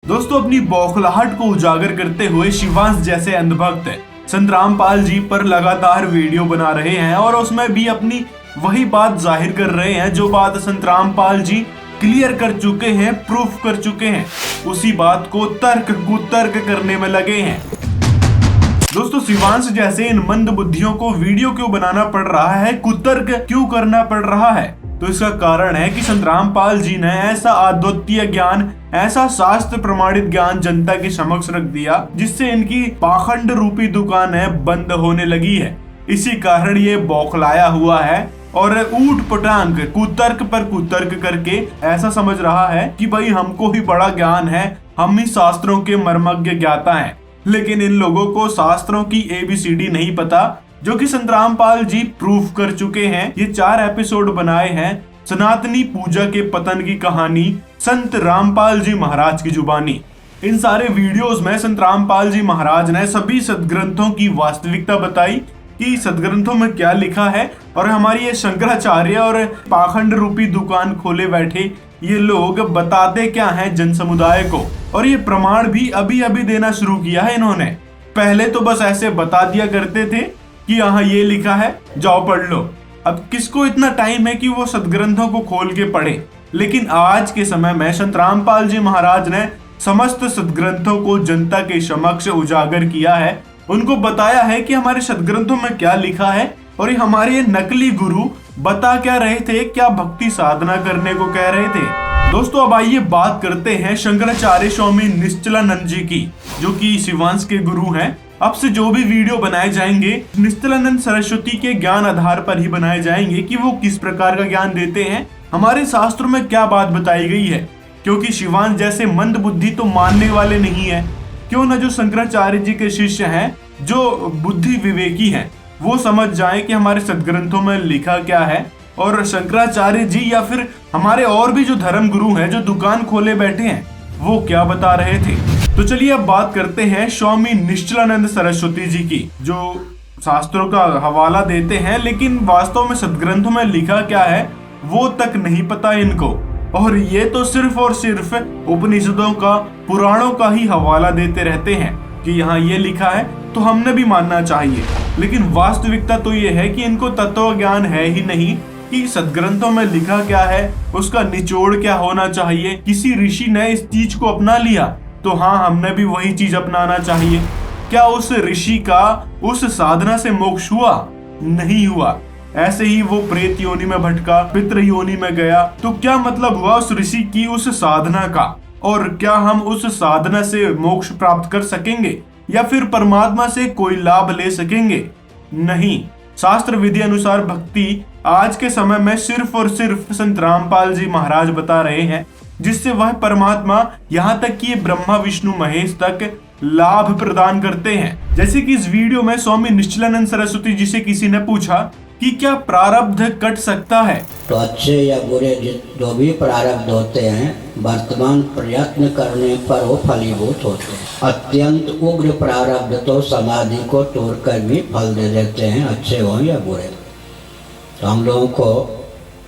दोस्तों, अपनी बौखलाहट को उजागर करते हुए शिवांश जैसे अंधभक्त संत रामपाल जी पर लगातार वीडियो बना रहे हैं और उसमें भी अपनी वही बात जाहिर कर रहे हैं जो बात संत रामपाल जी क्लियर कर चुके हैं, प्रूफ कर चुके हैं। उसी बात को तर्क कुतर्क करने में लगे हैं। दोस्तों, शिवांश जैसे इन मंद बुद्धियों को वीडियो क्यों बनाना पड़ रहा है, कुतर्क क्यों करना पड़ रहा है? तो इसका कारण है कि संत रामपाल जी ने ऐसा अद्वितीय ज्ञान, ऐसा शास्त्र प्रमाणित ज्ञान जनता के समक्ष रख दिया जिससे इनकी पाखंड रूपी दुकान है बंद होने लगी है। इसी कारण ये बौखलाया हुआ है और ऊट पटांग कुतर्क पर कुतर्क करके ऐसा समझ रहा है कि भाई हमको ही बड़ा ज्ञान है, हम ही शास्त्रों के मर्मज्ञ ज्ञाता हैं। लेकिन इन लोगों को शास्त्रों की ABCD नहीं पता, जो कि संत रामपाल जी प्रूफ कर चुके हैं। ये 4 एपिसोड बनाए हैं सनातनी पूजा के पतन की कहानी संत रामपाल जी महाराज की जुबानी। इन सारे वीडियोस में संत रामपाल जी महाराज ने सभी सदग्रंथों की वास्तविकता बताई कि सदग्रंथों में क्या लिखा है, और हमारी ये शंकराचार्य और पाखंड रूपी दुकान खोले बैठे ये लोग बताते क्या हैं जन समुदाय को। और ये प्रमाण भी अभी अभी देना शुरू किया है इन्होंने। पहले तो बस ऐसे बता दिया करते थे कि यहाँ ये लिखा है, जाओ पढ़ लो। अब किसको इतना टाइम है कि वो सदग्रंथों को खोल के पढ़े? लेकिन आज के समय में संत रामपाल जी महाराज ने समस्त सदग्रंथों को जनता के समक्ष उजागर किया है। उनको बताया है कि हमारे सदग्रंथों में क्या लिखा है, और ये हमारे नकली गुरु बता क्या रहे थे, क्या भक्ति साधना करने को कह रहे थे। दोस्तों, अब आइए बात करते हैं शंकराचार्य स्वामी निश्चलानंद जी की, जो कि शिवांश के गुरु हैं। अब से जो भी वीडियो बनाए जाएंगे निश्चलानंद सरस्वती के ज्ञान आधार पर ही बनाए जाएंगे कि वो किस प्रकार का ज्ञान देते हैं, हमारे शास्त्रों में क्या बात बताई गई है। क्योंकि शिवांश जैसे मंद बुद्धि तो मानने वाले नहीं है। क्यों न जो शंकराचार्य जी के शिष्य हैं, जो बुद्धि विवेकी हैं, वो समझ जाएं कि हमारे सदग्रंथों में लिखा क्या है, और शंकराचार्य जी या फिर हमारे और भी जो धर्म गुरु हैं जो दुकान खोले बैठे हैं वो क्या बता रहे थे। तो चलिए अब बात करते हैं स्वामी निश्चलानंद सरस्वती जी की, जो शास्त्रों का हवाला देते हैं लेकिन वास्तव में सदग्रंथों में लिखा क्या है वो तक नहीं पता इनको। और ये तो सिर्फ और सिर्फ उपनिषदों का, पुराणों का ही हवाला देते रहते हैं कि यहाँ ये लिखा है तो हमने भी मानना चाहिए। लेकिन वास्तविकता तो ये है कि इनको तत्व ज्ञान है ही नहीं कि सदग्रंथों में लिखा क्या है, उसका निचोड़ क्या होना चाहिए। किसी ऋषि ने इस चीज को अपना लिया तो हाँ, हमने भी वही चीज अपनाना चाहिए। क्या उस ऋषि का उस साधना से मोक्ष हुआ? नहीं हुआ। ऐसे ही वो प्रेत योनि में भटका, पितृ योनि में गया, तो क्या मतलब हुआ उस ऋषि की उस साधना का? और क्या हम उस साधना से मोक्ष प्राप्त कर सकेंगे या फिर परमात्मा से कोई लाभ ले सकेंगे? नहीं। शास्त्र विधि अनुसार भक्ति आज के समय में सिर्फ और सिर्फ संत रामपाल जी महाराज बता रहे हैं, जिससे वह परमात्मा यहाँ तक कि ब्रह्मा विष्णु महेश तक लाभ प्रदान करते हैं। जैसे कि इस वीडियो में स्वामी निश्चलानंद सरस्वती जी से किसी ने पूछा कि क्या प्रारब्ध कट सकता है? तो अच्छे या बुरे जो भी प्रारब्ध होते हैं वर्तमान प्रयत्न करने पर वो फलीभूत होते हैं। अत्यंत उग्र प्रारब्ध तो समाधि को तोड़कर भी फल दे देते हैं, अच्छे हो या बुरे। तो हम लोगों को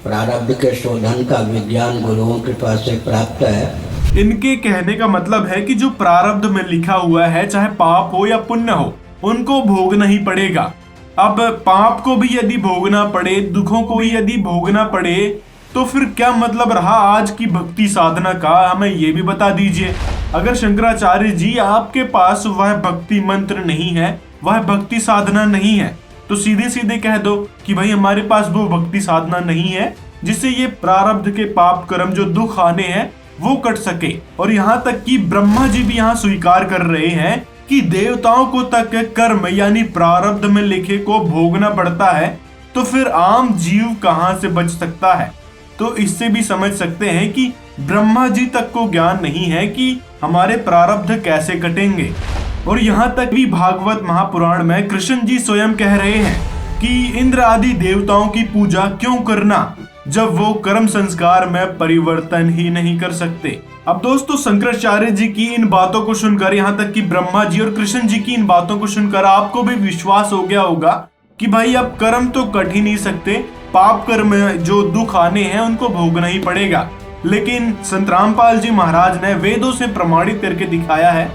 प्रारब्ध के शोधन का विज्ञान गुरुओं के पास से प्राप्त है। इनके कहने का मतलब है कि जो प्रारब्ध में लिखा हुआ है, चाहे पाप हो या पुण्य हो, उनको भोगना ही पड़ेगा। अब पाप को भी यदि भोगना पड़े, दुखों को भी यदि भोगना पड़े, तो फिर क्या मतलब रहा आज की भक्ति साधना का? हमें ये भी बता दीजिए। अगर शंकराचार्य जी आपके पास वह भक्ति मंत्र नहीं है, वह भक्ति साधना नहीं है, तो सीधे सीधे कह दो कि भाई हमारे पास वो भक्ति साधना नहीं है जिससे ये प्रारब्ध के पाप कर्म जो दुख आने हैं वो कट सके। और यहाँ तक कि ब्रह्मा जी भी यहाँ स्वीकार कर रहे हैं कि देवताओं को तक कर्म यानी प्रारब्ध में लिखे को भोगना पड़ता है, तो फिर आम जीव कहां से बच सकता है? तो इससे भी समझ सकते हैं कि ब्रह्मा जी तक को ज्ञान नहीं है कि हमारे प्रारब्ध कैसे कटेंगे। और यहाँ तक भी भागवत महापुराण में कृष्ण जी स्वयं कह रहे हैं कि इंद्र आदि देवताओं की पूजा क्यों करना जब वो कर्म संस्कार में परिवर्तन ही नहीं कर सकते। अब दोस्तों, शंकराचार्य जी की इन बातों को सुनकर, यहाँ तक कि ब्रह्मा जी और कृष्ण जी की इन बातों को सुनकर आपको भी विश्वास हो गया होगा कि भाई अब कर्म तो कट ही नहीं सकते, पाप कर्म जो दुख आने हैं उनको भोगना ही पड़ेगा। लेकिन संत रामपाल जी महाराज ने वेदों से प्रमाणित करके दिखाया है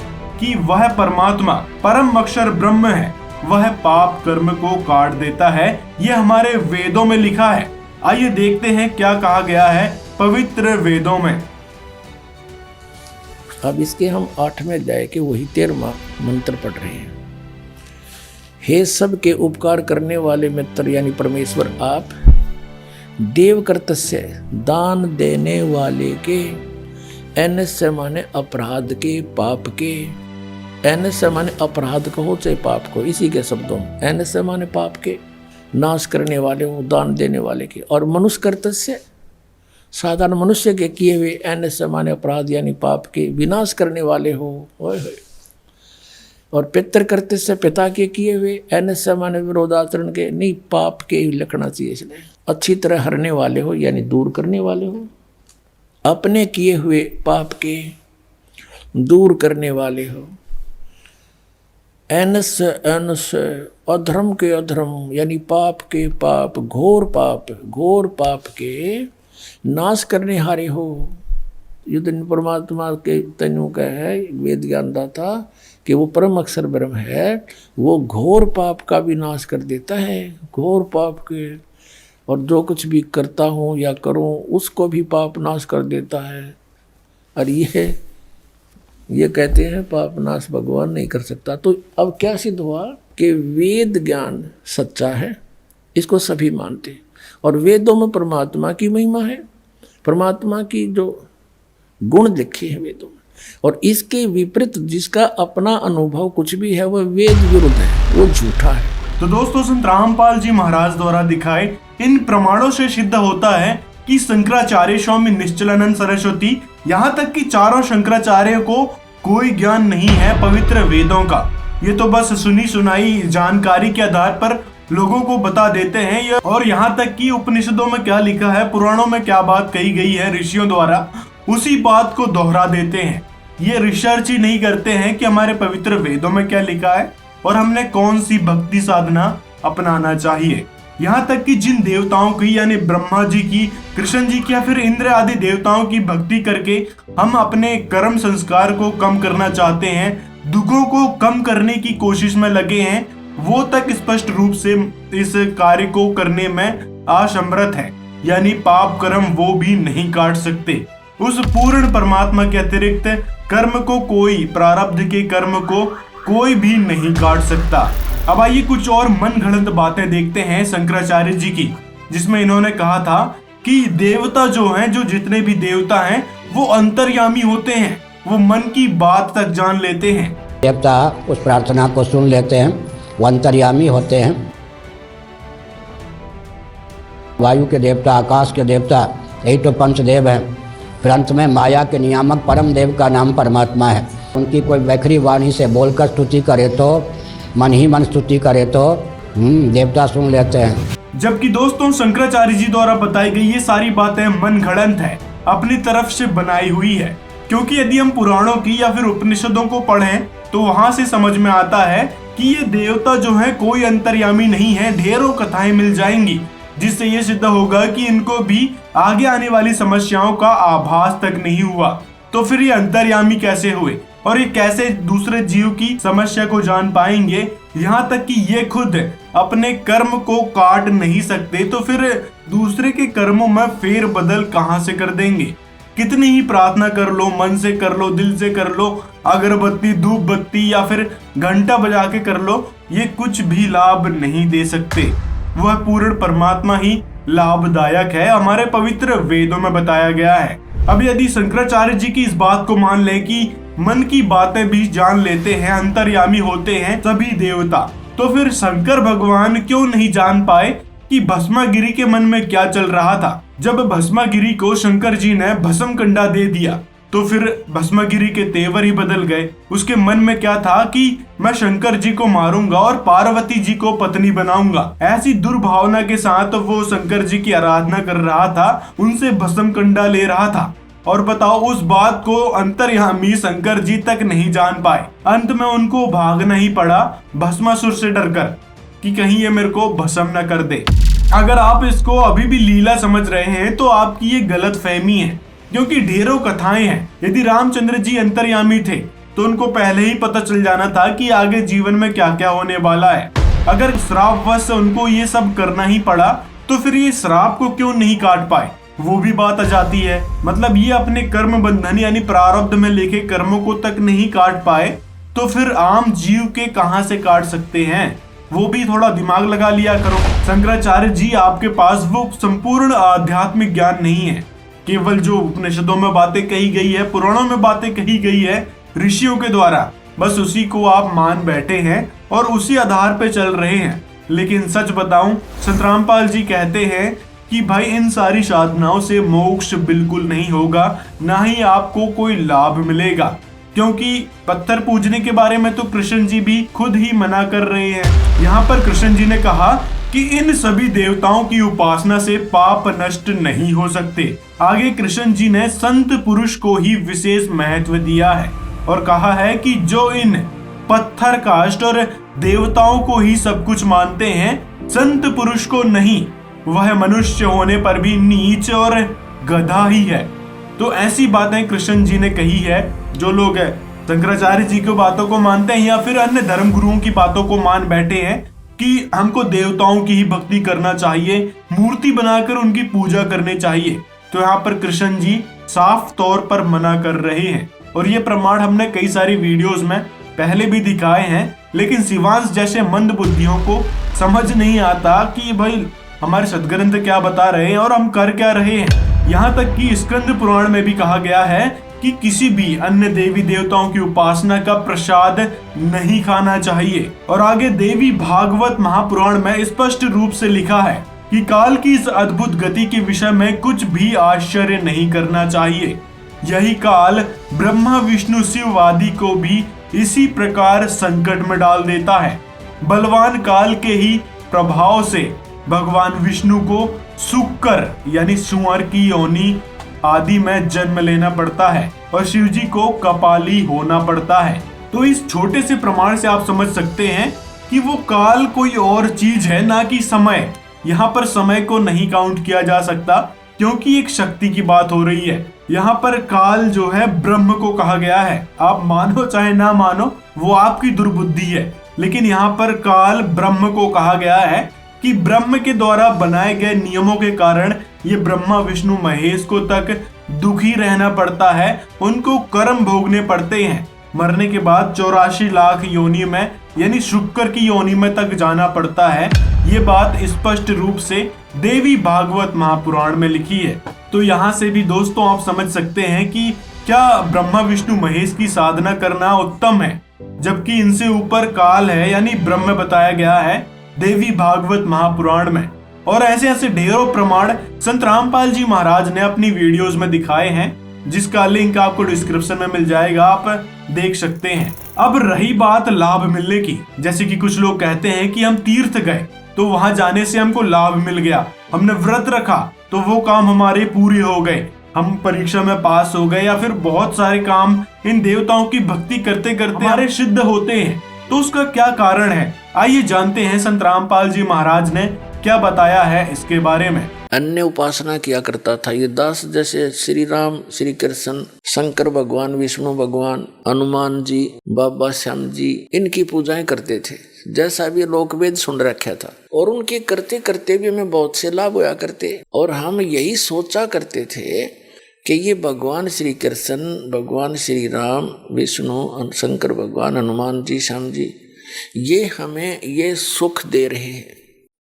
कि वह परमात्मा परम अक्षर ब्रह्म है, वह पाप कर्म को काट देता है। यह हमारे वेदों में लिखा है। आइए देखते हैं क्या कहा गया है पवित्र वेदों में। अब इसके हम 8वें अध्याय के वही 13वां मंत्र पढ़ रहे हैं। हे सब के उपकार करने वाले मित्र यानी परमेश्वर आप, देव कर्तस्य दान देने वाले के, एनस्य माने अपराध के पाप के, एनस्य माने अपराध को हो चाहे पाप को, इसी के शब्दों में एनस्य माने पाप के नाश करने वाले हो, दान देने वाले के, और मनुष्य कर्तस्य साधारण मनुष्य के किए हुए एनस्य माने अपराध यानी पाप के विनाश करने वाले हो। और पितर कर्तस्य पिता के किए हुए एनस्य माने विरोधाचरण के, नहीं पाप के ही लिखना चाहिए, इसलिए अच्छी तरह हरने वाले हो यानी दूर करने वाले हो, अपने किए हुए पाप के दूर करने वाले हो, एनस्य अधर्म के अधर्म यानी पाप के पाप, घोर पाप के नाश करने हारे हो। युद्ध परमात्मा के तनु का है वेद ज्ञान दाता कि वो परम अक्षर ब्रह्म है, वो घोर पाप का भी नाश कर देता है, घोर पाप के, और जो कुछ भी करता हूँ या करूँ उसको भी पाप नाश कर देता है। और ये कहते हैं पाप नाश भगवान नहीं कर सकता। तो अब क्या सिद्ध हुआ कि वेद ज्ञान सच्चा है, इसको सभी मानते हैं, और वेदों में परमात्मा की महिमा है, परमात्मा की जो गुण लिखे हैं वेदों में, और इसके विपरीत जिसका अपना अनुभव कुछ भी है वह वेद विरुद्ध है, वो झूठा है। तो दोस्तों संत रामपाल जी महाराज द्वारा दिखाए इन प्रमाणों से सिद्ध होता है कि शंकराचार्य स्वामी निश्चलानंद सरस्वती, यहाँ तक कि चारों शंकराचार्य को कोई ज्ञान नहीं है पवित्र वेदों का। ये तो बस सुनी सुनाई जानकारी के आधार पर लोगों को बता देते हैं, और यहाँ तक कि उपनिषदों में क्या लिखा है, पुराणों में क्या बात कही गई है ऋषियों द्वारा, उसी बात को दोहरा देते हैं। ये रिसर्च ही नहीं करते हैं कि हमारे पवित्र वेदों में क्या लिखा है और हमने कौन सी भक्ति साधना अपनाना चाहिए। यहाँ तक कि जिन देवताओं की यानी ब्रह्मा जी की, कृष्ण जी की या फिर इंद्र आदि देवताओं की भक्ति करके हम अपने कर्म संस्कार को कम करना चाहते हैं, दुखों को कम करने की कोशिश में लगे हैं, वो तक स्पष्ट रूप से इस कार्य को करने में असमर्थ है, यानी पाप कर्म वो भी नहीं काट सकते। उस पूर्ण परमात्मा के अतिरिक्त कर्म को कोई, प्रारब्ध के कर्म को कोई भी नहीं काट सकता। अब आइए कुछ और मन घड़ंत बातें देखते हैं शंकराचार्य जी की, जिसमें इन्होंने कहा था कि देवता जो हैं, जो जितने भी देवता हैं वो अंतर्यामी होते हैं, वो मन की बात तक जान लेते हैं। देवता उस प्रार्थना को सुन लेते हैं, वो अंतर्यामी होते हैं। वायु के देवता, आकाश के देवता, यही तो पंचदेव हैं। फिर अंत में माया के नियामक परम देव का नाम परमात्मा है। उनकी कोई वैखरी वाणी से बोलकर स्तुति करे तो, मन ही मन स्तुति करे तो देवता सुन लेते हैं। जबकि दोस्तों शंकराचार्य जी द्वारा बताई गई ये सारी बातें मन घड़ंत है, अपनी तरफ से बनाई हुई है, क्योंकि यदि हम पुराणों की या फिर उपनिषदों को पढ़ें तो वहां से समझ में आता है कि ये देवता जो है कोई अंतर्यामी नहीं है। ढेरों कथाएं मिल जाएंगी जिससे ये सिद्ध होगा कि इनको भी आगे आने वाली समस्याओं का आभास तक नहीं हुआ। तो फिर ये अंतर्यामी कैसे हुए और ये कैसे दूसरे जीव की समस्या को जान पाएंगे? यहाँ तक कि ये खुद अपने कर्म को काट नहीं सकते, तो फिर दूसरे के कर्मों में फेर बदल कहां से कर देंगे? कितनी ही प्रार्थना कर लो, मन से कर लो, दिल से कर लो, अगरबत्ती, धूप बत्ती या फिर घंटा बजा के कर लो, ये कुछ भी लाभ नहीं दे सकते। वह पूर्ण परमात्मा ही लाभदायक है, हमारे पवित्र वेदों में बताया गया है। अब यदि शंकराचार्य जी की इस बात को मान लें कि मन की बातें भी जान लेते हैं, अंतर्यामी होते हैं सभी देवता, तो फिर शंकर भगवान क्यों नहीं जान पाए कि भस्मागिरी के मन में क्या चल रहा था? जब भस्मागिरी को शंकर जी ने भस्म कंडा दे दिया तो फिर भस्मागिरी के तेवर ही बदल गए। उसके मन में क्या था कि मैं शंकर जी को मारूंगा और पार्वती जी को पत्नी बनाऊंगा। ऐसी दुर्भावना के साथ वो शंकर जी की आराधना कर रहा था, उनसे भस्म कंडा ले रहा था। और बताओ, उस बात को अंतर्यामी शंकर जी तक नहीं जान पाए। अंत में उनको भागना ही पड़ा भस्मासुर से डरकर कि कहीं ये मेरे को भस्म न कर दे। अगर आप इसको अभी भी लीला समझ रहे हैं तो आपकी ये गलत फहमी है। क्योंकि ढेरों कथाएं हैं। यदि रामचंद्र जी अंतर्यामी थे तो उनको पहले ही पता चल जाना था कि आगे जीवन में क्या क्या होने वाला है। अगर श्रापवश उनको ये सब करना ही पड़ा तो फिर ये श्राप को क्यों नहीं काट पाए, वो भी बात आ जाती है। मतलब ये अपने कर्म बंधन यानी प्रारब्ध में लिखे कर्मों को तक नहीं काट पाए तो फिर आम जीव के कहां से काट सकते हैं, वो भी थोड़ा दिमाग लगा लिया करो। शंकराचार्य जी आपके पास वो संपूर्ण आध्यात्मिक ज्ञान नहीं है, केवल जो उपनिषदों में बातें कही गई है, पुराणों में बातें कही गई है ऋषियों के द्वारा, बस उसी को आप मान बैठे हैं और उसी आधार पे चल रहे हैं। लेकिन सच बताऊं, संत रामपाल जी कहते हैं कि भाई इन सारी साधनाओं से मोक्ष बिल्कुल नहीं होगा, ना ही आपको कोई लाभ मिलेगा, क्योंकि पत्थर पूजने के बारे में तो कृष्ण जी भी खुद ही मना कर रहे हैं। यहाँ पर कृष्ण जी ने कहा कि इन सभी देवताओं की उपासना से पाप नष्ट नहीं हो सकते। आगे कृष्ण जी ने संत पुरुष को ही विशेष महत्व दिया है और कहा है कि जो इन पत्थर काष्ठ और देवताओं को ही सब कुछ मानते हैं, संत पुरुष को नहीं, वह मनुष्य होने पर भी नीच और गधा ही है। तो ऐसी बातें कृष्ण जी ने कही है। जो लोग शंकराचार्य जी की बातों को मानते हैं या फिर अन्य धर्म गुरुओं की बातों को मान बैठे हैं कि हमको देवताओं की ही भक्ति करना चाहिए, मूर्ति बनाकर उनकी पूजा करनी चाहिए, तो यहाँ पर कृष्ण जी साफ तौर पर मना कर रहे हैं। और ये प्रमाण हमने कई सारी वीडियोस में पहले भी दिखाए हैं, लेकिन शिवांश जैसे मंद बुद्धियों को समझ नहीं आता कि भाई हमारे सदग्रंथ क्या बता रहे हैं और हम कर क्या रहे हैं। यहाँ तक कि स्कंद पुराण में भी कहा गया है कि किसी भी अन्य देवी देवताओं की उपासना का प्रसाद नहीं खाना चाहिए। और आगे देवी भागवत महापुराण में स्पष्ट रूप से लिखा है कि काल की इस अद्भुत गति के विषय में कुछ भी आश्चर्य नहीं करना चाहिए। यही काल ब्रह्मा विष्णु शिव आदि को भी इसी प्रकार संकट में डाल देता है। बलवान काल के ही प्रभाव से भगवान विष्णु को शुक्र यानी सुअर की योनि आदि में जन्म लेना पड़ता है और शिव जी को कपाली होना पड़ता है। तो इस छोटे से प्रमाण से आप समझ सकते हैं कि वो काल कोई और चीज है, ना कि समय। यहाँ पर समय को नहीं काउंट किया जा सकता क्योंकि एक शक्ति की बात हो रही है। यहाँ पर काल जो है ब्रह्म को कहा गया है, आप मानो चाहे ना मानो, वो आपकी दुर्बुद्धि है, लेकिन यहाँ पर काल ब्रह्म को कहा गया है कि ब्रह्म के द्वारा बनाए गए नियमों के कारण ये ब्रह्मा विष्णु महेश को तक दुखी रहना पड़ता है, उनको कर्म भोगने पड़ते हैं। मरने के बाद 84 लाख योनि में यानी शुक्र की योनि में तक जाना पड़ता है। ये बात स्पष्ट रूप से देवी भागवत महापुराण में लिखी है। तो यहाँ से भी दोस्तों आप समझ सकते हैं कि क्या ब्रह्मा विष्णु महेश की साधना करना उत्तम है, जबकि इनसे ऊपर काल है यानी ब्रह्म बताया गया है देवी भागवत महापुराण में। और ऐसे ऐसे ढेरों प्रमाण संत रामपाल जी महाराज ने अपनी वीडियोस में दिखाए हैं, जिसका लिंक आपको डिस्क्रिप्शन में मिल जाएगा, आप देख सकते हैं। अब रही बात लाभ मिलने की, जैसे कि कुछ लोग कहते हैं कि हम तीर्थ गए तो वहां जाने से हमको लाभ मिल गया, हमने व्रत रखा तो वो काम हमारे पूरे हो गए, हम परीक्षा में पास हो गए, या फिर बहुत सारे काम इन देवताओं की भक्ति करते करते हमारे सिद्ध होते हैं। तो उसका क्या कारण है, आइए जानते हैं संत रामपाल जी महाराज ने क्या बताया है इसके बारे में। अन्य उपासना किया करता था ये दास, जैसे श्री राम, श्री कृष्ण, शंकर भगवान, विष्णु भगवान, हनुमान जी, बाबा श्याम जी, इनकी पूजाएं करते थे, जैसा भी लोकवेद सुन रखा था। और उनके करते करते भी हमें बहुत से लाभ होया करते, और हम यही सोचा करते थे कि ये भगवान श्री कृष्ण, भगवान श्री राम, विष्णु, शंकर भगवान, हनुमान जी, श्याम जी, ये हमें ये सुख दे रहे हैं।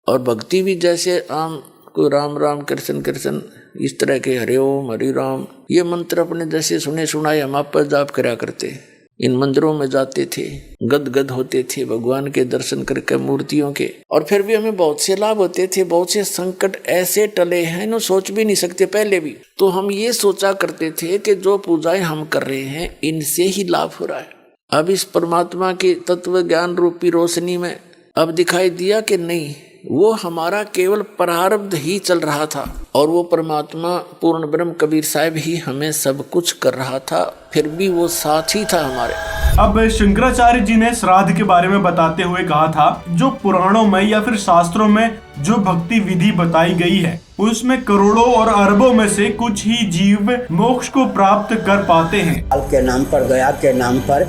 और भक्ति भी जैसे आम को राम राम कृष्ण कृष्ण इस तरह के हरि ओम हरि राम ये मंत्र अपने जैसे सुने सुनाए हम आप पर जाप करा करते, इन मंदिरों में जाते थे, गद गद होते थे भगवान के दर्शन करके मूर्तियों के। और फिर भी हमें बहुत से लाभ होते थे, बहुत से संकट ऐसे टले हैं न सोच भी नहीं सकते पहले भी। तो हम ये सोचा करते थे कि जो पूजाएं हम कर रहे हैं इनसे ही लाभ हो रहा है। अब इस परमात्मा की तत्व ज्ञान रूपी रोशनी में अब दिखाई दिया कि नहीं, वो हमारा केवल प्रारब्ध ही चल रहा था, और वो परमात्मा पूर्ण ब्रह्म कबीर साहब ही हमें सब कुछ कर रहा था, फिर भी वो साथ ही था हमारे। अब शंकराचार्य जी ने श्राद्ध के बारे में बताते हुए कहा था, जो पुराणों में या फिर शास्त्रों में जो भक्ति विधि बताई गई है उसमें करोड़ों और अरबों में से कुछ ही जीव मोक्ष को प्राप्त कर पाते हैं। काल के नाम पर, गया के नाम पर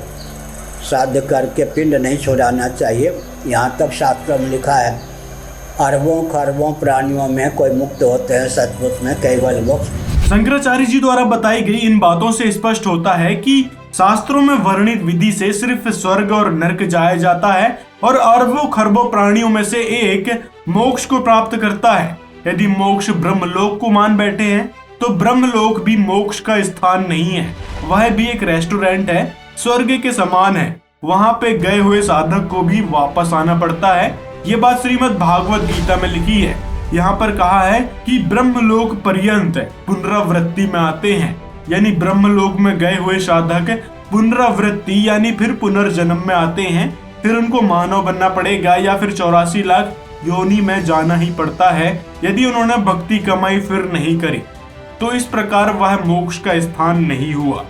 श्राद्ध करके पिंड नहीं छोड़ाना चाहिए। यहाँ तक शास्त्र में लिखा है, अरबों खरबों प्राणियों में कोई मुक्त होते हैं, सतपुरुष में केवल मोक्ष। शंकराचार्य जी द्वारा बताई गई इन बातों से स्पष्ट होता है कि शास्त्रों में वर्णित विधि से सिर्फ स्वर्ग और नरक जाया जाता है और अरबों खरबों प्राणियों में से एक मोक्ष को प्राप्त करता है। यदि मोक्ष ब्रह्मलोक को मान बैठे हैं तो ब्रह्मलोक भी मोक्ष का स्थान नहीं है, वह भी एक रेस्टोरेंट है, स्वर्ग के समान है। वहां पे गए हुए साधक को भी वापस आना पड़ता है। ये बात श्रीमद् भागवत गीता में लिखी है। यहाँ पर कहा है कि ब्रह्मलोक पर्यंत पुनरावृत्ति में आते हैं, यानी ब्रह्मलोक में गए हुए साधक पुनरावृत्ति यानी फिर पुनर्जन्म में आते हैं। फिर उनको मानव बनना पड़ेगा या फिर 84 लाख योनि में जाना ही पड़ता है यदि उन्होंने भक्ति कमाई फिर नहीं करी। तो इस प्रकार वह मोक्ष का स्थान नहीं हुआ।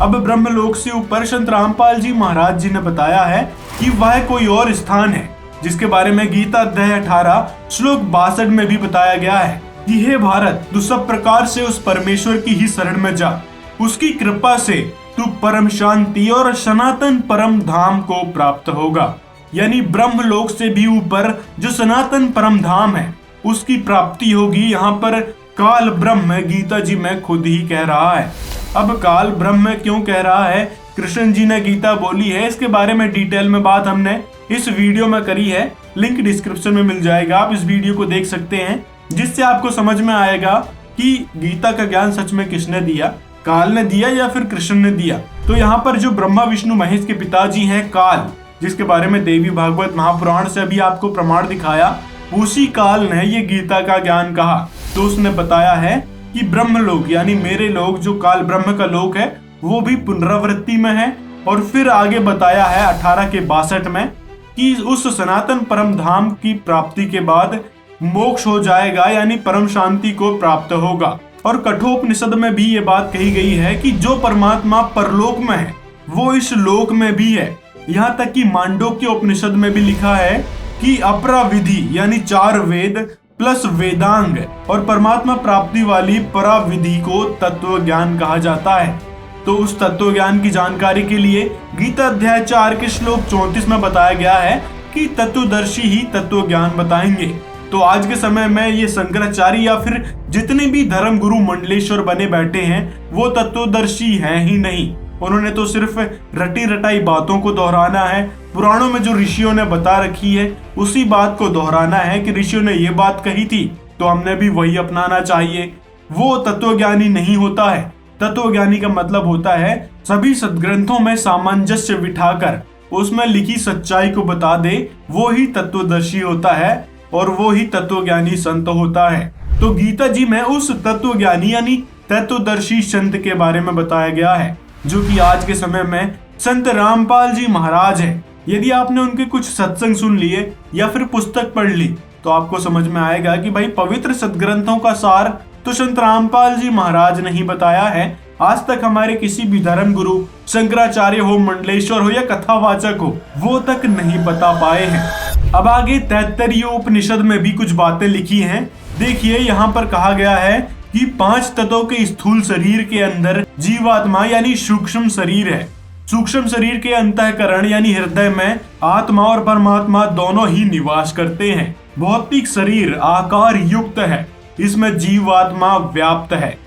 अब ब्रह्मलोक से ऊपर संत रामपाल जी महाराज जी ने बताया है कि वह कोई और स्थान है, जिसके बारे में गीता अध्याय 18 श्लोक 62 में भी बताया गया है कि हे भारत, तू सब प्रकार से उस परमेश्वर की ही शरण में जा, उसकी कृपा से तू परम शांति और सनातन परम धाम को प्राप्त होगा। यानी ब्रह्मलोक से भी ऊपर जो सनातन परम धाम है उसकी प्राप्ति होगी। यहाँ पर काल ब्रह्म गीता जी में खुद ही कह रहा है। अब काल ब्रह्म क्यों कह रहा है, कृष्ण जी ने गीता बोली है, इसके बारे में डिटेल में बात हमने इस वीडियो में करी है। लिंक डिस्क्रिप्शन में मिल जाएगा, आप इस वीडियो को देख सकते हैं, जिससे आपको समझ में आएगा कि गीता का ज्ञान सच में किसने दिया, काल ने दिया या फिर कृष्ण ने दिया। तो यहाँ पर जो ब्रह्मा विष्णु महेश के पिताजी हैं काल, जिसके बारे में देवी भागवत महापुराण से अभी आपको प्रमाण दिखाया, उसी काल ने ये गीता का ज्ञान कहा। तो उसने बताया है कि ब्रह्मलोक यानी मेरे लोक जो काल ब्रह्म का लोक है वो भी पुनरावृत्ति में है। और फिर आगे बताया है 18 के 62 में कि उस सनातन परम धाम की प्राप्ति के बाद मोक्ष हो जाएगा, यानी परम शांति को प्राप्त होगा। और कठोपनिषद में भी ये बात कही गई है कि जो परमात्मा परलोक में है वो इस लोक में भी है। यहाँ तक कि मांडोक्य उपनिषद में भी लिखा है कि अपरा विधि यानी 4 वेद प्लस वेदांग और परमात्मा प्राप्ति वाली परा विधि को तत्व ज्ञान कहा जाता है। तो उस तत्व ज्ञान की जानकारी के लिए गीता अध्याय 4 के श्लोक 34 में बताया गया है कि तत्वदर्शी ही तत्व ज्ञान बताएंगे। तो आज के समय में ये शंकराचार्य या फिर जितने भी धर्म गुरु मंडलेश्वर बने बैठे हैं वो तत्वदर्शी हैं ही नहीं। उन्होंने तो सिर्फ रटी रटाई बातों को दोहराना है। पुराणों में जो ऋषियों ने बता रखी है उसी बात को दोहराना है कि ऋषियों ने ये बात कही थी तो हमने भी वही अपनाना चाहिए। वो तत्वज्ञानी नहीं होता है। तत्वज्ञानी का मतलब होता है सभी सदग्रंथों में सामंजस्य बिठाकर उसमें लिखी सच्चाई को बता दे, वो ही तत्वदर्शी होता है और वो ही तत्वज्ञानी संत होता है। तो गीता जी में उस तत्वज्ञानी यानी तत्वदर्शी संत के बारे में बताया गया है, जो कि आज के समय में संत रामपाल जी महाराज है। यदि आपने उनके कुछ सत्संग सुन लिए या फिर पुस्तक पढ़ ली तो आपको समझ में आएगा कि भाई पवित्र सदग्रंथों का सार तो संत रामपाल जी महाराज ने ही बताया है। आज तक हमारे किसी भी धर्म गुरु शंकराचार्य हो, मंडलेश्वर हो या कथावाचक हो, वो तक नहीं बता पाए हैं। अब आगे 73 उपनिषद में भी कुछ बातें लिखी हैं। देखिए यहाँ पर कहा गया है कि 5 तत्वों के स्थूल शरीर के अंदर जीवात्मा यानी सूक्ष्म शरीर है। सूक्ष्म शरीर के अंतःकरण यानी हृदय में आत्मा और परमात्मा दोनों ही निवास करते हैं। भौतिक शरीर आकार युक्त है, इसमें जीवात्मा व्याप्त है,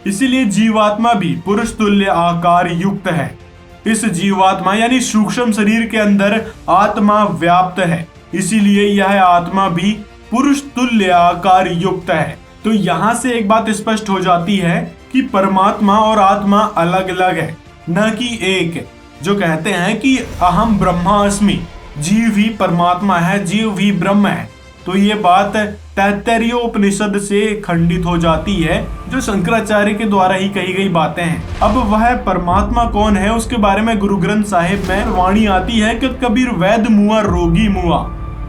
इसीलिए जीवात्मा भी पुरुष तुल्य आकार युक्त है। इस जीवात्मा यानी सूक्ष्म शरीर के अंदर आत्मा व्याप्त है, इसीलिए यह आत्मा भी पुरुष तुल्य आकार युक्त है। तो यहाँ से एक बात स्पष्ट हो जाती है कि परमात्मा और आत्मा अलग अलग है, न कि एक। जो कहते हैं कि अहम ब्रह्मास्मि, जीव ही परमात्मा है, जीव ही ब्रह्म है, तो ये बात 73 उपनिषद से खंडित हो जाती है, जो शंकराचार्य के द्वारा ही कही गई बातें हैं। अब वह परमात्मा कौन है उसके बारे में गुरु ग्रंथ साहिब में वाणी आती है कि कबीर वैद मुआ रोगी मुआ,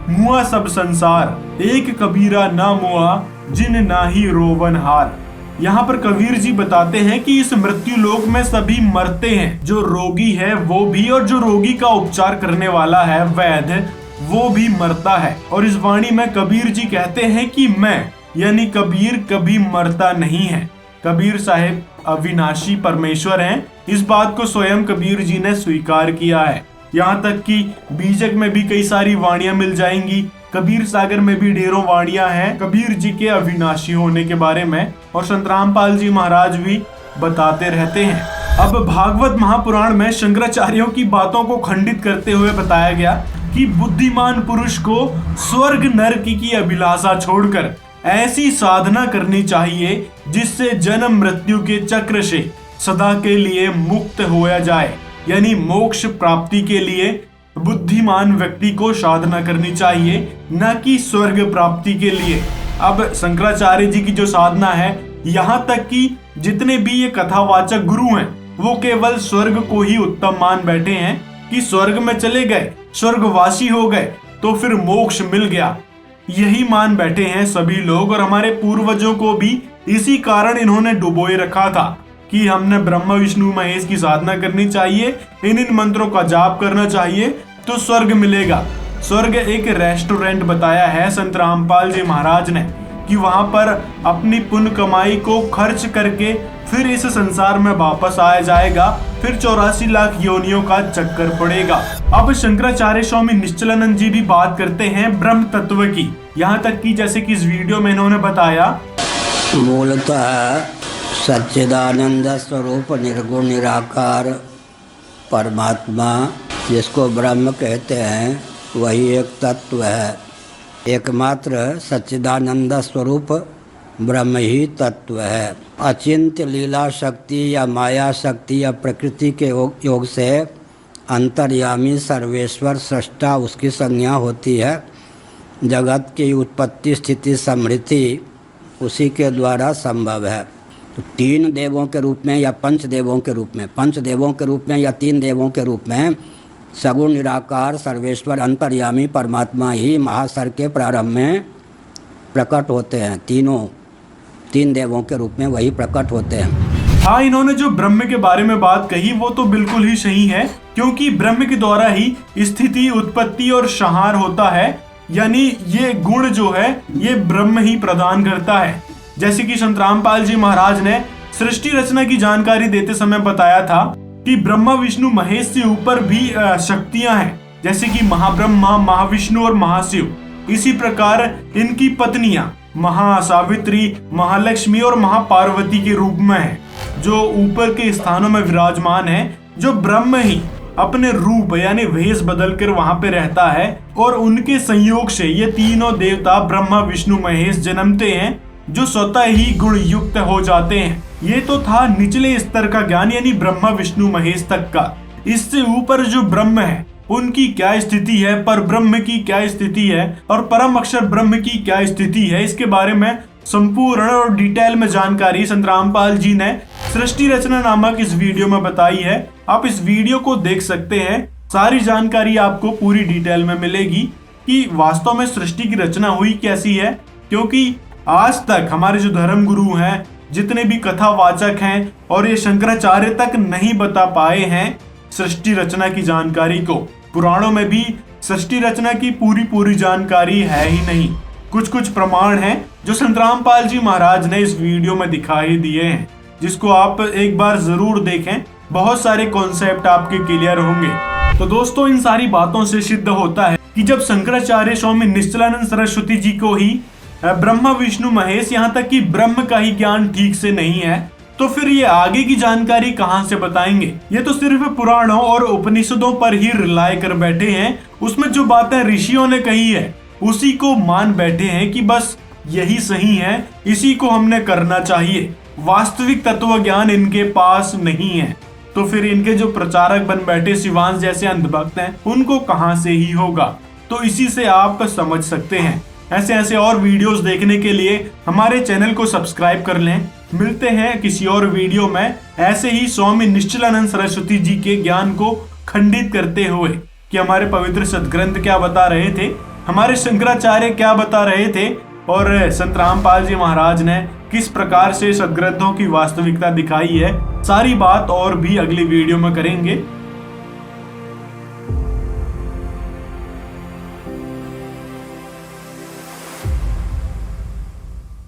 मुआ सब संसार, एक कबीरा ना मुआ जिन ना ही रोवन हार। यहाँ पर कबीर जी बताते हैं कि इस मृत्यु लोक में सभी मरते हैं, जो रोगी है वो भी, और जो रोगी का उपचार करने वाला है वैद्य वो भी मरता है। और इस वाणी में कबीर जी कहते हैं कि मैं यानी कबीर कभी मरता नहीं है। कबीर साहिब अविनाशी परमेश्वर हैं। इस बात को स्वयं कबीर जी ने स्वीकार किया है। यहाँ तक कि बीजक में भी कई सारी वाणियां मिल जाएंगी। कबीर सागर में भी ढेरों वाणियां हैं कबीर जी के अविनाशी होने के बारे में, और संत रामपाल जी महाराज भी बताते रहते हैं। अब भागवत महापुराण में शंकराचार्यों की बातों को खंडित करते हुए बताया गया कि बुद्धिमान पुरुष को स्वर्ग नरक की अभिलाषा छोड़कर ऐसी साधना करनी चाहिए जिससे जन्म मृत्यु के चक्र से सदा के लिए मुक्त होया जाए। यानी मोक्ष प्राप्ति के लिए बुद्धिमान व्यक्ति को साधना करनी चाहिए, न कि स्वर्ग प्राप्ति के लिए। अब शंकराचार्य जी की जो साधना है, यहाँ तक कि जितने भी ये कथावाचक गुरु हैं वो केवल स्वर्ग को ही उत्तम मान बैठे हैं कि स्वर्ग में चले गए, स्वर्गवासी हो गए तो फिर मोक्ष मिल गया, यही मान बैठे हैं सभी लोग। और हमारे पूर्वजों को भी इसी कारण इन्होंने डुबोए रखा था कि हमने ब्रह्मा विष्णु महेश की साधना करनी चाहिए, इन मंत्रों का जाप करना चाहिए तो स्वर्ग मिलेगा। स्वर्ग एक रेस्टोरेंट बताया है संत रामपाल जी महाराज ने कि वहां पर अपनी पुण्य कमाई को खर्च करके फिर इस संसार में वापस आया जाएगा, फिर 84 लाख योनियों का चक्कर पड़ेगा। अब शंकराचार्य स्वामी निश्चलानंद जी भी बात करते हैं ब्रह्म तत्व की। यहाँ तक कि जैसे कि इस वीडियो में इन्होंने बताया, मूलतः सच्चिदानंद स्वरूप निर्गुण निराकार परमात्मा जिसको ब्रह्म कहते हैं वही एक तत्व है। एकमात्र सच्चिदानंद स्वरूप ब्रह्म ही तत्व है। अचिंत्य लीला शक्ति या माया शक्ति या प्रकृति के योग से अंतर्यामी सर्वेश्वर सृष्टा उसकी संज्ञा होती है। जगत की उत्पत्ति स्थिति समृद्धि उसी के द्वारा संभव है। तो 3 देवों के रूप में या 5 देवों के रूप में, 5 देवों के रूप में या 3 देवों के रूप में सगुण निराकार सर्वेश्वर अंतर्यामी परमात्मा ही महासर के प्रारंभ में प्रकट होते हैं। 3 देवों के रूप में वही प्रकट होते हैं। हाँ, इन्होंने जो ब्रह्म के बारे में बात कही वो तो बिल्कुल ही सही है, क्योंकि ब्रह्म के द्वारा ही स्थिति उत्पत्ति और संहार होता है। यानी ये गुण जो है ये ब्रह्म ही प्रदान करता है। जैसे कि संत रामपाल जी महाराज ने सृष्टि रचना की जानकारी देते समय बताया था कि ब्रह्मा विष्णु महेश से ऊपर भी शक्तियां हैं, जैसे कि महाब्रह्मा, महाविष्णु और महाशिव। इसी प्रकार इनकी पत्नियां महासावित्री, महालक्ष्मी और महापार्वती के रूप में हैं, जो ऊपर के स्थानों में विराजमान है, जो ब्रह्म ही अपने रूप यानी भेष बदलकर वहां पे रहता है। और उनके संयोग से ये तीनों देवता ब्रह्मा विष्णु महेश जन्मते हैं, जो स्वतः ही गुण युक्त हो जाते हैं। ये तो था निचले स्तर का ज्ञान, यानी ब्रह्मा विष्णु महेश तक का। इससे ऊपर जो ब्रह्म है उनकी क्या स्थिति है, पर ब्रह्म की क्या स्थिति है और परम अक्षर ब्रह्म की क्या स्थिति है, इसके बारे में संपूर्ण और डिटेल में जानकारी संत रामपाल जी ने सृष्टि रचना नामक इस वीडियो में बताई है। आप इस वीडियो को देख सकते हैं, सारी जानकारी आपको पूरी डिटेल में मिलेगी कि वास्तव में सृष्टि की रचना हुई कैसी है। क्योंकि आज तक हमारे जो धर्म गुरु हैं, जितने भी कथावाचक हैं, और ये शंकराचार्य तक नहीं बता पाए हैं सृष्टि रचना की जानकारी को। पुराणों में भी सृष्टि रचना की पूरी जानकारी है ही नहीं। कुछ प्रमाण हैं जो संत रामपाल जी महाराज ने इस वीडियो में दिखाई दिए हैं, जिसको आप एक बार जरूर देखें। बहुत सारे कॉन्सेप्ट आपके क्लियर होंगे। तो दोस्तों, इन सारी बातों से सिद्ध होता है कि जब शंकराचार्य स्वामी निश्चलानंद सरस्वती जी को ही ब्रह्मा विष्णु महेश, यहाँ तक कि ब्रह्म का ही ज्ञान ठीक से नहीं है, तो फिर ये आगे की जानकारी कहाँ से बताएंगे। ये तो सिर्फ पुराणों और उपनिषदों पर ही रिलाय कर बैठे हैं। उसमें जो बातें ऋषियों ने कही है उसी को मान बैठे हैं कि बस यही सही है, इसी को हमने करना चाहिए। वास्तविक तत्व ज्ञान इनके पास नहीं है। तो फिर इनके जो प्रचारक बन बैठे शिवांश जैसे अंधभक्त हैं, उनको कहां से ही होगा। तो इसी से आप समझ सकते हैं। ऐसे और वीडियोस देखने के लिए हमारे चैनल को सब्सक्राइब कर लें। मिलते हैं किसी और वीडियो में ऐसे ही स्वामी निश्चलानंद सरस्वती जी के ज्ञान को खंडित करते हुए कि हमारे पवित्र सदग्रंथ क्या बता रहे थे, हमारे शंकराचार्य क्या बता रहे थे और संत रामपाल जी महाराज ने किस प्रकार से सदग्रंथों की वास्तविकता दिखाई है, सारी बात और भी अगली वीडियो में करेंगे।